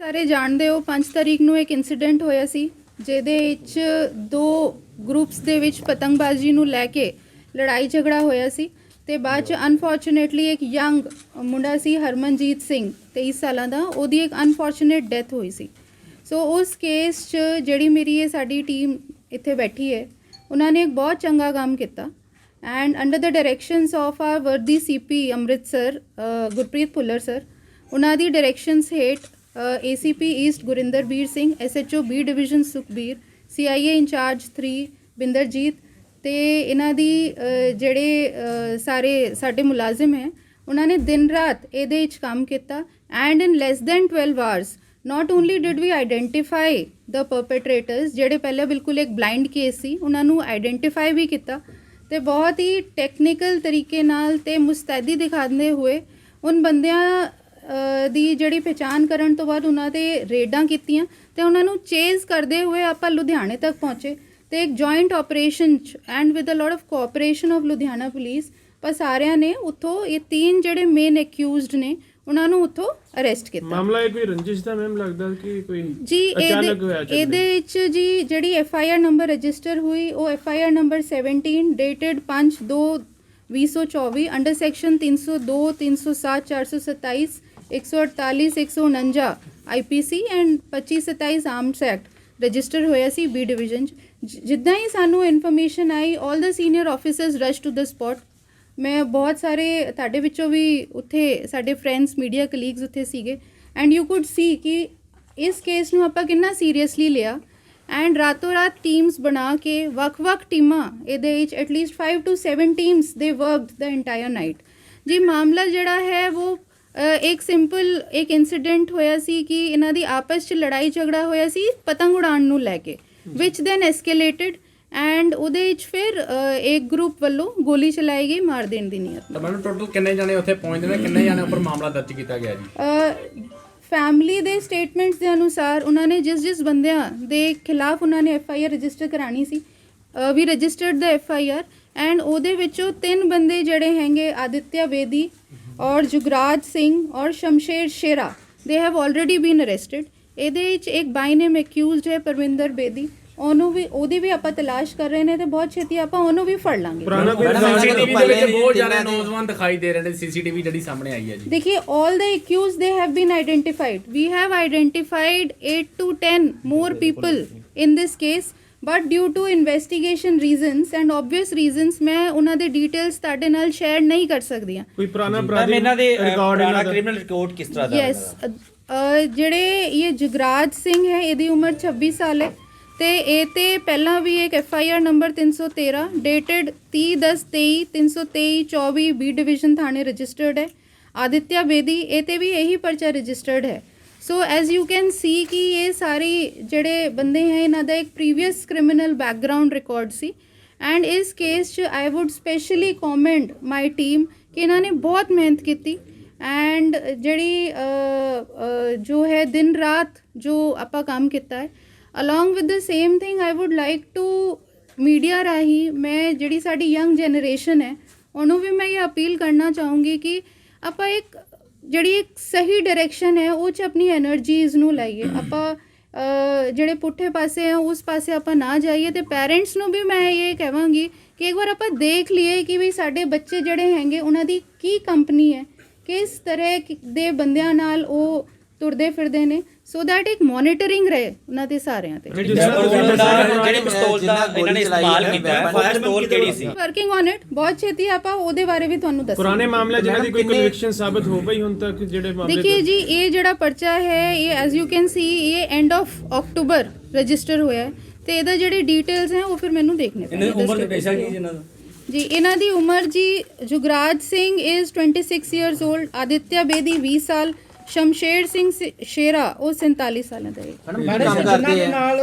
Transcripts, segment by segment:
ਸਾਰੇ ਜਾਣਦੇ ਹੋ 5 ਤਾਰੀਖ ਨੂੰ ਇੱਕ ਇਨਸੀਡੈਂਟ ਹੋਇਆ ਸੀ ਜਿਹਦੇ ਵਿੱਚ ਦੋ ਗਰੁੱਪਸ ਦੇ ਵਿੱਚ ਪਤੰਗਬਾਜ਼ੀ ਨੂੰ ਲੈ ਕੇ ਲੜਾਈ ਝਗੜਾ ਹੋਇਆ ਸੀ ਤੇ ਬਾਅਦ ਚ ਅਨਫੋਰਚੂਨੇਟਲੀ ਇੱਕ ਯੰਗ ਮੁੰਡਾ ਸੀ ਹਰਮਨਜੀਤ ਸਿੰਘ 23 ਸਾਲਾਂ ਦਾ, ਉਹਦੀ ਇੱਕ ਅਨਫੋਰਚੂਨੇਟ ਡੈਥ ਹੋਈ ਸੀ। ਸੋ ਉਸ ਕੇਸ 'ਚ ਜਿਹੜੀ ਮੇਰੀ ਇਹ ਸਾਡੀ ਟੀਮ ਇੱਥੇ ਬੈਠੀ ਹੈ ਉਹਨਾਂ ਨੇ ਇੱਕ ਬਹੁਤ ਚੰਗਾ ਕੰਮ ਕੀਤਾ and under the directions of our worthy CP Amritsar Gurpreet Bhullar sir, ਉਹਨਾਂ ਦੀ ਡਾਇਰੈਕਸ਼ਨਸ ਹੇਠ ACP east Gurinderbir Singh, SHO B division Sukhbir, CIA in charge 3 Binderjit ਤੇ ਇਹਨਾਂ ਦੀ ਜਿਹੜੇ ਸਾਰੇ ਸਾਡੇ ਮੁਲਾਜ਼ਮ ਹੈ ਉਹਨਾਂ ਨੇ ਦਿਨ ਰਾਤ ਇਹਦੇ ਵਿੱਚ ਕੰਮ ਕੀਤਾ and in less than 12 hours not only did we identify the perpetrators ਜਿਹੜੇ ਪਹਿਲਾਂ ਬਿਲਕੁਲ ਇੱਕ ਬਲਾਈਂਡ ਕੇਸ ਸੀ ਉਹਨਾਂ ਨੂੰ ਆਈਡੈਂਟੀਫਾਈ ਵੀ ਕੀਤਾ ਤੇ ਬਹੁਤ ਹੀ ਟੈਕਨੀਕਲ ਤਰੀਕੇ ਨਾਲ ਤੇ ਮੁਸਤੈਦੀ ਦਿਖਾਉਂਦੇ ਹੋਏ ਉਨ ਬੰਦਿਆਂ ਦੀ ਜਿਹੜੀ ਪਹਿਚਾਣ ਕਰਨ ਤੋਂ ਬਾਅਦ ਉਹਨਾਂ ਤੇ ਰੇਡਾਂ ਕੀਤੀਆਂ ਤੇ ਉਹਨਾਂ ਨੂੰ ਚੇਜ਼ ਕਰਦੇ ਹੋਏ ਆਪਾਂ ਲੁਧਿਆਣੇ ਤੱਕ ਪਹੁੰਚੇ ਤੇ ਇੱਕ joint operation and with a lot of cooperation of Ludhiana police ਪਰ ਸਾਰਿਆਂ ਨੇ ਉੱਥੋਂ ਇਹ 3 ਜਿਹੜੇ ਮੇਨ ਅਕਿਊਜ਼ਡ ਨੇ ਉਹਨਾਂ ਨੂੰ ਉੱਥੋਂ ਅਰੈਸਟ ਕੀਤਾ। ਮਾਮਲਾ ਇਹ ਕੋਈ ਰੰਜਿਸ਼ ਦਾ ਮੈਮ ਲੱਗਦਾ ਕਿ ਕੋਈ ਜੀ ਇਹਦੇ ਵਿੱਚ ਜੀ ਜਿਹੜੀ FIR ਨੰਬਰ ਰਜਿਸਟਰ ਹੋਈ ਉਹ FIR number 17 dated 5/2/2024 under section 302 307 427 148 149 IPC and 2527 arms act register ਹੋਇਆ ਸੀ B ਡਿਵੀਜ਼ਨ 'ਚ। ਜਿੱਦਾਂ ਹੀ ਸਾਨੂੰ ਇਨਫੋਰਮੇਸ਼ਨ ਆਈ all the senior officers rush to the spot. ਮੈਂ ਬਹੁਤ ਸਾਰੇ ਤੁਹਾਡੇ ਵਿੱਚੋਂ ਵੀ ਉੱਥੇ ਸਾਡੇ ਫਰੈਂਡਸ ਮੀਡੀਆ ਕਲੀਗਸ ਉੱਥੇ ਸੀਗੇ ਐਂਡ ਯੂ ਕੁਡ ਸੀ ਕਿ ਇਸ ਕੇਸ ਨੂੰ ਆਪਾਂ ਕਿੰਨਾ ਸੀਰੀਅਸਲੀ ਲਿਆ ਐਂਡ ਰਾਤੋਂ ਰਾਤ ਟੀਮਸ ਬਣਾ ਕੇ ਵੱਖ-ਵੱਖ ਟੀਮਾਂ ਇਹਦੇ ਵਿੱਚ ਐਟਲੀਸਟ 5 to 7 ਟੀਮਸ ਦੇ ਵਰਕਡ ਦ ਇੰਟਾਇਰ ਨਾਈਟ। ਜੀ ਮਾਮਲਾ ਜਿਹੜਾ ਹੈ ਉਹ ਇੱਕ ਸਿੰਪਲ ਇੱਕ ਇਨਸੀਡੈਂਟ ਹੋਇਆ ਸੀ ਕਿ ਇਹਨਾਂ ਦੀ ਆਪਸ 'ਚ ਲੜਾਈ ਝਗੜਾ ਹੋਇਆ ਸੀ ਪਤੰਗ ਉਡਾਉਣ ਨੂੰ ਲੈ ਕੇ ਵਿਚ ਦੈਨ ਐਸਕੇਲੇਟਡ ਐਂਡ ਉਹਦੇ ਵਿੱਚ ਫਿਰ ਇੱਕ ਗਰੁੱਪ ਵੱਲੋਂ ਗੋਲੀ ਚਲਾਈ ਗਈ ਮਾਰ ਦੇਣ ਦੀ ਨੀਅਤ। ਤਾਂ ਮੈਨੂੰ ਟੋਟਲ ਕਿੰਨੇ ਜਾਣੇ ਉੱਥੇ ਪਹੁੰਚਦੇ ਨੇ, ਕਿੰਨੇ ਜਾਣੇ ਉੱਪਰ ਮਾਮਲਾ ਦਰਜ ਕੀਤਾ ਗਿਆ ਜੀ? ਫੈਮਿਲੀ ਦੇ ਸਟੇਟਮੈਂਟਸ ਦੇ ਅਨੁਸਾਰ ਉਹਨਾਂ ਨੇ ਜਿਸ ਬੰਦਿਆਂ ਦੇ ਖਿਲਾਫ ਉਹਨਾਂ ਨੇ FIR ਰਜਿਸਟਰ ਕਰਾਣੀ ਸੀ ਵੀ ਰਜਿਸਟਰਡ ਦਾ FIR ਐਂਡ ਉਹਦੇ ਵਿੱਚੋਂ 3 ਬੰਦੇ ਜਿਹੜੇ ਹੈਗੇ ਆਦਿਤਿਆ ਬੇਦੀ ਔਰ ਜੁਗਰਾਜ ਸਿੰਘ ਔਰ ਸ਼ਮਸ਼ੇਰ ਸ਼ੇਰਾ they have already been arrested. ਇਹਦੇ ਵਿੱਚ ਇੱਕ ਬਾਈ ਨੇਮ ਅਕਿਊਜ਼ਡ ਹੈ ਪਰਵਿੰਦਰ ਬੇਦੀ, ਉਹਦੀ ਵੀ ਆਪਾਂ ਤਲਾਸ਼ ਕਰ ਰਹੇ ਨੇ ਤੇ ਬਹੁਤ ਛੇਤੀ ਆਪਾਂ ਉਹਨੂੰ ਵੀ ਫੜ ਲਾਂਗੇ। CCTV ਦੇ ਵਿੱਚ ਬਹੁਤ ਜ਼ਿਆਦਾ ਨੌਜਵਾਨ ਦਿਖਾਈ ਦੇ ਰਹੇ ਨੇ, CCTV ਜਿਹੜੀ ਸਾਹਮਣੇ ਆਈ ਹੈ ਜੀ। देखिए all the accused they have been identified. We have identified 8 to 10 more people in this case, but due to investigation reasons and obvious reasons मैं ਉਹਨਾਂ ਦੇ ਡਿਟੇਲਸ ਤੁਹਾਡੇ ਨਾਲ ਸ਼ੇਅਰ ਨਹੀਂ ਕਰ ਸਕਦੀ ਹਾਂ। ਕੋਈ ਪੁਰਾਣਾ ਅਪਰਾਧਿਕ ਇਹਨਾਂ ਦੇ ਰਿਕਾਰਡ ਪੁਰਾਣਾ ਕ੍ਰਿਮੀਨਲ ਰਿਕਾਰਡ ਕਿਸ ਤਰ੍ਹਾਂ ਦਾ ਹੈ? ਯੈਸ ਜਿਹੜੇ ਇਹ ਜੁਗਰਾਜ ਸਿੰਘ ਹੈ ਇਹਦੀ ਉਮਰ 26 ਸਾਲ ਹੈ ਤੇ ਇਹ ਤੇ ਪਹਿਲਾਂ ਵੀ ਇੱਕ FIR number 313 dated 30/10/23 323 24 B division ਥਾਣੇ ਰਜਿਸਟਰਡ ਹੈ। ਆਦਿਤਿਆ ਬੇਦੀ ਇਹ ਤੇ ਵੀ ਇਹੀ ਪਰਚਾ ਰਜਿਸਟਰਡ ਹੈ। So as you can see ਕਿ ਇਹ ਸਾਰੀ ਜਿਹੜੇ ਬੰਦੇ ਹੈ ਇਹਨਾਂ ਦਾ ਇੱਕ previous criminal background record C and ਇਸ ਕੇਸ 'ਚ ਆਈ ਵੁੱਡ ਸਪੈਸ਼ਲੀ ਕਮੈਂਡ ਮਾਈ ਟੀਮ ਕਿ ਇਹਨਾਂ ਨੇ ਬਹੁਤ ਮਿਹਨਤ ਕੀਤੀ ਐਂਡ ਜਿਹੜੀ ਜੋ ਹੈ ਦਿਨ ਰਾਤ ਜੋ ਆਪਾਂ ਕੰਮ ਕੀਤਾ ਹੈ। along with the same thing I would like to media ਰਾਹੀਂ ਮੈਂ ਜਿਹੜੀ ਸਾਡੀ ਯੰਗ ਜਨਰੇਸ਼ਨ ਹੈ ਉਹਨੂੰ ਵੀ ਮੈਂ ਇਹ ਅਪੀਲ ਕਰਨਾ ਚਾਹੂੰਗੀ ਕਿ ਆਪਾਂ ਇੱਕ ਜਿਹੜੀ ਇੱਕ ਸਹੀ ਡਾਇਰੈਕਸ਼ਨ ਹੈ ਉਹ 'ਚ ਆਪਣੀ ਐਨਰਜੀਜ਼ ਨੂੰ ਲਾਈਏ। ਆਪਾਂ ਜਿਹੜੇ ਪੁੱਠੇ ਪਾਸੇ ਹੈ ਉਸ ਪਾਸੇ ਆਪਾਂ ਨਾ ਜਾਈਏ ਤੇ ਪੈਰੈਂਟਸ ਨੂੰ ਵੀ ਮੈਂ ਇਹ ਕਹਾਂਗੀ ਕਿ ਇੱਕ ਵਾਰ ਆਪਾਂ ਦੇਖ ਲਈਏ ਕਿ ਵੀ ਸਾਡੇ ਬੱਚੇ ਜਿਹੜੇ ਹੈਗੇ ਉਹਨਾਂ ਦੀ ਕੀ ਕੰਪਨੀ ਹੈ, ਕਿਸ ਤਰ੍ਹਾਂ ਦੇ ਬੰਦਿਆਂ ਨਾਲ ਉਹ ਤੁਰਦੇ ਫਿਰਦੇ ਨੇ ਸੋ ਦੈਟ ਇੱਕ ਮੋਨੀਟਰਿੰਗ ਰਹੇ ਉਹਨਾਂ ਦੇ ਸਾਰਿਆਂ ਤੇ। ਜਿਹੜੀ ਪਿਸਤੌਲ ਦਾ ਇਹਨਾਂ ਨੇ ਇਸਤੇਮਾਲ ਕੀਤਾ ਹੈ ਪਿਸਤੌਲ ਕਿਹੜੀ ਸੀ? ਵਰਕਿੰਗ ਔਨ ਇਟ, ਬਹੁਤ ਛੇਤੀ ਆਪਾਂ ਉਹਦੇ ਬਾਰੇ ਵੀ ਤੁਹਾਨੂੰ ਦੱਸਾਂਗੇ। ਪੁਰਾਣੇ ਮਾਮਲੇ ਜਿਹਨਾਂ ਦੀ ਕੋਈ ਕਨਵਿਕਸ਼ਨ ਸਾਬਤ ਹੋ ਪਈ ਹੁਣ ਤੱਕ ਜਿਹੜੇ ਮਾਮਲੇ ਦੇਖिए जी ਇਹ ਜਿਹੜਾ ਪਰਚਾ ਹੈ ਇਹ ਐਜ਼ ਯੂ ਕੈਨ ਸੀ ਇਹ ਐਂਡ ਆਫ ਅਕਤੂਬਰ ਰਜਿਸਟਰ ਹੋਇਆ ਹੈ ਤੇ ਇਹਦਾ ਜਿਹੜੇ ਡਿਟੇਲਸ ਹੈ ਉਹ ਫਿਰ ਮੈਨੂੰ ਦੇਖਣੇ ਪੈਣਗੇ। ਉਮਰ ਤੇ ਪੇਸ਼ਾ ਕੀ ਇਹਨਾਂ ਦਾ? ਜੀ ਇਹਨਾਂ ਦੀ ਉਮਰ ਜੀ Jugraj Singh is 26 years old, Aditya Bedi 20 ਸਾਲ, ਸ਼ਮਸ਼ੇਰ ਸਿੰਘ ਸ਼ੇਰਾ ਉਹ 47 ਸਾਲਾਂ ਦਾ ਹੈ। ਜਿਨ੍ਹਾਂ ਦੇ ਨਾਲ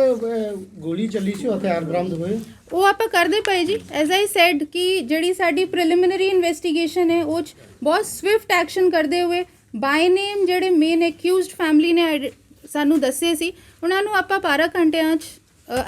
ਗੋਲੀ ਚੱਲੀ ਸੀ ਹਥਿਆਰ ਬਰਾਮਦ ਹੋਏ ਉਹ ਆਪਾਂ ਕਰਦੇ ਪਏ ਜੀ। ਐਜ਼ ਆਈ ਸੈਡ ਕਿ ਜਿਹੜੀ ਸਾਡੀ ਪ੍ਰੀਲਿਮਿਨਰੀ ਇਨਵੈਸਟੀਗੇਸ਼ਨ ਹੈ ਉਹ 'ਚ ਬਹੁਤ ਸਵਿਫਟ ਐਕਸ਼ਨ ਕਰਦੇ ਹੋਏ ਬਾਈ ਨੇਮ ਜਿਹੜੇ ਮੇਨ ਅਕਿਊਜ਼ਡ ਫੈਮਿਲੀ ਨੇ ਸਾਨੂੰ ਦੱਸੇ ਸੀ ਉਹਨਾਂ ਨੂੰ ਆਪਾਂ 12 ਘੰਟਿਆਂ 'ਚ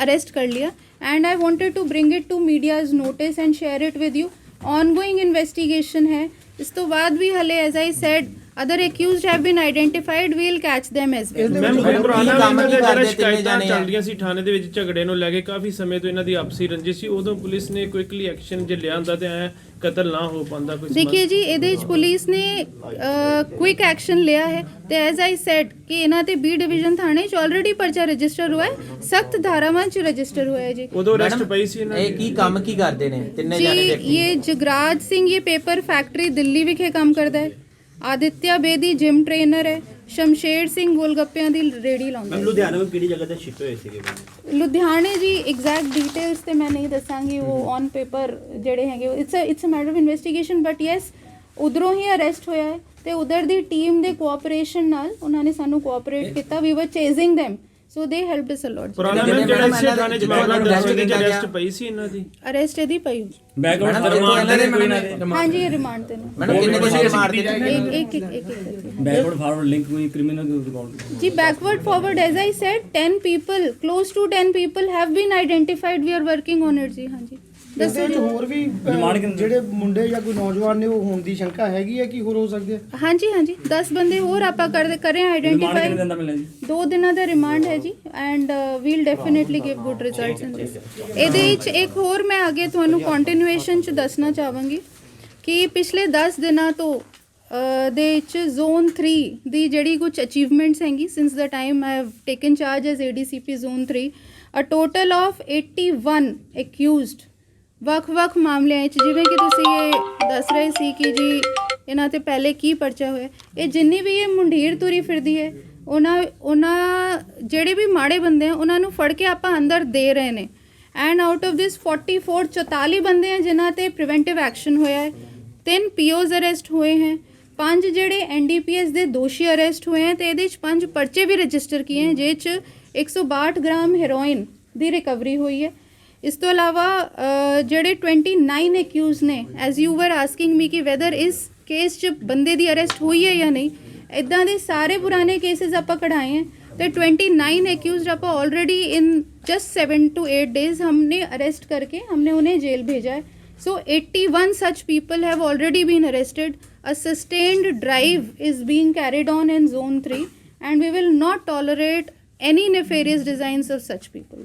ਅਰੈਸਟ ਕਰ ਲਿਆ and I wanted to bring it to media's notice and share it with you. Ongoing investigation ਹੈ। ਇਸ ਤੋਂ ਬਾਅਦ ਵੀ ਹਲੇ as I said other accused have been identified, we'll catch them as well. Ma'am ਕੋਈ ਪੁਰਾਣਾ ਵੀ ਕੰਮ ਇਹਨਾਂ ਕੀ ਦੇ ਕਰਦੇ ਜਿਹੜੇ ਸ਼ਿਕਾਇਤਾਂ ਤਿੰਨੇ ਜਾਣੇ ਚੱਲ ਰਹੀਆਂ ਸੀ ਥਾਣੇ ਦੇ ਵਿੱਚ ਝਗੜੇ ਨੂੰ ਲੈ ਕੇ ਕਾਫੀ ਸਮੇਂ ਤੋਂ ਇਹਨਾਂ ਦੀ ਆਪਸੀ ਰੰਜਿਸ਼ ਸੀ, ਉਦੋਂ ਪੁਲਿਸ ਨੇ ਕੁਇਕਲੀ ਐਕਸ਼ਨ ਜੇ ਲਿਆ ਹੁੰਦਾ ਤੇ ਐ ਕਤਲ ਨਾ ਹੋ ਪਾਉਂਦਾ ਕੋਈ देखिए जी ਇਹਦੇ ਵਿੱਚ ਪੁਲਿਸ ਨੇ ਕੁਇਕ ਐਕਸ਼ਨ ਲਿਆ ਹੈ ਤੇ ਐਜ਼ ਆਈ ਸੈਡ ਕਿ ਇਹਨਾਂ ਤੇ ਬੀ ਡਿਵੀਜ਼ਨ ਥਾਣੇ ਚ ਆਲਰੇਡੀ ਪਰਚਾ ਰਜਿਸਟਰ ਹੋਇਆ ਹੈ, ਸਖਤ ਧਾਰਾਵਾਂ ਚ ਰਜਿਸਟਰ ਹੋਇਆ ਹੈ ਜੀ। ਉਦੋਂ ਅਰੈਸਟ ਪਈ ਸੀ ਇਹਨਾਂ ਇਹ ਦੀ। ਕੀ ਕੰਮ ਕੀ ਕਰਦੇ ਨੇ ਤਿੰਨੇ ਜਾਣੇ ਜੀ ਵਿਅਕਤੀ? ਇਹ ਜਗਰਾਜ ਸਿੰਘ ਇਹ ਪੇਪਰ ਫੈਕਟਰੀ ਦਿੱਲੀ ਵਿਖੇ ਕੰਮ ਕਰਦਾ ਹੈ। ਆਦਿਤਿਆ ਬੇਦੀ ਜਿਮ ਟ੍ਰੇਨਰ ਹੈ। ਸ਼ਮਸ਼ੇਰ ਸਿੰਘ ਗੋਲਗੱਪਿਆਂ ਦੀ ਰੇੜੀ ਲਾਉਂਦਾ ਹੈ। ਲੁਧਿਆਣਾ ਵਿੱਚ ਕਿਹੜੀ ਜਗ੍ਹਾ ਤੇ ਸ਼ਿਫਟ ਹੋਏ ਸੀਗੇ? ਲੁਧਿਆਣੇ ਜੀ ਐਗਜ਼ੈਕਟ ਡਿਟੇਲਸ ਤੇ ਮੈਂ ਨਹੀਂ ਦੱਸਾਂਗੀ, ਉਹ ਔਨ ਪੇਪਰ ਜਿਹੜੇ ਹੈਗੇ it's a matter of investigation, but yes ਉਧਰੋਂ ਹੀ ਅਰੈਸਟ ਹੋਇਆ ਹੈ ਤੇ ਉਧਰ ਦੀ ਟੀਮ ਦੇ ਕੋਆਪਰੇਸ਼ਨ ਨਾਲ ਉਹਨਾਂ ਨੇ ਸਾਨੂੰ ਕੋਆਪਰੇਟ ਕੀਤਾ। ਵੀ ਵਰ chasing them, so they helped us a lot. ਪੁਰਾਣਾ ਮੈਮ ਜਿਹੜਾ ਇਸੇ ਥਾਣੇ ਚ ਮਾਮਲਾ ਦਰਜ ਹੋਇਆ ਤੇ ਅਰੈਸਟ ਪਈ ਸੀ ਇਹਨਾਂ ਦੀ। ਅਰੈਸਟ ਇਹਦੀ ਪਈ ਹੋਈ। ਬੈਕਵਰਡ ਹਾਂਜੀ ਇਹ ਰਿਮਾਂਡ ਤੇ ਨੇ। ਮੈਨੂੰ ਕਿੰਨੇ ਦਿਨ ਰਿਮਾਂਡ ਤੇ ਇੱਕ बैकवर्ड फॉरवर्ड लिंक कोई क्रिमिनल रिकॉर्ड जी backward forward as I said 10 people, close to 10 people have been identified, we are working on it जी। हाँ जी ਦੱਸੋ ਜੀ ਹੋਰ ਵੀ ਜਿਹੜੇ ਮੁੰਡੇ ਜਾਂ ਕੋਈ ਨੌਜਵਾਨ ਨੇ ਉਹ ਹੋਣ ਦੀ ਸ਼ੰਕਾ ਹੈਗੀ ਹੈ ਕਿ ਹੋਰ ਹੋ ਸਕਦੇ ਆ? हाँ जी 10 ਬੰਦੇ ਹੋਰ ਆਪਾਂ ਕਰੇ ਆਈਡੈਂਟੀਫਾਈ। 2 ਦਿਨਾਂ ਦਾ ਰਿਮਾਂਡ ਹੈ ਜੀ and we'll definitely give good results in this. ਇਹਦੇ ਵਿੱਚ ਇੱਕ ਹੋਰ ਮੈਂ ਅੱਗੇ ਤੁਹਾਨੂੰ ਕੰਟੀਨਿਊਏਸ਼ਨ ਚ ਦੱਸਣਾ ਚਾਹਾਂਗੀ ਕਿ ਪਿਛਲੇ 10 ਦਿਨਾਂ ਤੋਂ ਦੇ ਵਿੱਚ ਜ਼ੋਨ 3 ਦੀ ਜਿਹੜੀ ਕੁਝ ਅਚੀਵਮੈਂਟਸ ਹੈਗੀ since the time I have taken charge as ADCP zone 3, a total of 81 accused ਵੱਖ-ਵੱਖ ਮਾਮਲਿਆਂ ਵਿੱਚ, ਜਿਵੇਂ ਕਿ ਤੁਸੀਂ ਇਹ ਦੱਸ ਰਹੇ ਸੀ ਕਿ ਜੀ ਇਹਨਾਂ ਤੇ ਪਹਿਲੇ ਕੀ ਪਰਚਾ ਹੋਇਆ, ਇਹ ਜਿੰਨੀ ਵੀ ਇਹ ਮੁੰਡੀਰ ਤੁਰੀ ਫਿਰਦੀ ਹੈ ਉਹਨਾਂ ਜਿਹੜੇ ਵੀ ਮਾੜੇ ਬੰਦੇ ਆ ਉਹਨਾਂ ਨੂੰ ਫੜ ਕੇ ਆਪਾਂ ਅੰਦਰ ਦੇ ਰਹੇ ਨੇ। ਐਂਡ ਆਊਟ ਆਫ ਦਿਸ 44 ਬੰਦੇ ਆ ਜਿਨ੍ਹਾਂ ਤੇ ਪ੍ਰੀਵੈਂਟਿਵ ਐਕਸ਼ਨ ਹੋਇਆ ਹੈ, 3 POs ਅਰੈਸਟ ਹੋਏ हैं, 5 ਜਿਹੜੇ NDPS ਦੇ ਦੋਸ਼ੀ ਅਰੈਸਟ ਹੋਏ हैं ਤੇ ਇਹਦੇ ਵਿੱਚ 5 ਪਰਚੇ ਵੀ ਰਜਿਸਟਰ ਕੀਏ हैं ਜਿਹ 'ਚ 162 ਗ੍ਰਾਮ ਹੈਰੋਇਨ ਦੀ ਰਿਕਵਰੀ ਹੋਈ ਹੈ। ਇਸ ਤੋਂ ਇਲਾਵਾ ਜਿਹੜੇ 29 ਅਕਿਊਜ਼ ਨੇ, as you were asking me ਕਿ ਵੈਦਰ ਇਸ ਕੇਸ 'ਚ ਬੰਦੇ ਦੀ ਅਰੈਸਟ ਹੋਈ ਹੈ ਜਾਂ ਨਹੀਂ, ਇੱਦਾਂ ਦੇ ਸਾਰੇ ਪੁਰਾਣੇ ਕੇਸਿਸ ਆਪਾਂ ਕਢਾਏ हैं ਤੇ 29 अक्यूज्ड ਆਪਾਂ already in just 7 to 8 days हमने अरेस्ट करके हमने उन्हें जेल भेजा है। So 81 such people have already been arrested. A sustained drive is being carried on in zone 3 and we will not tolerate any nefarious designs of such people.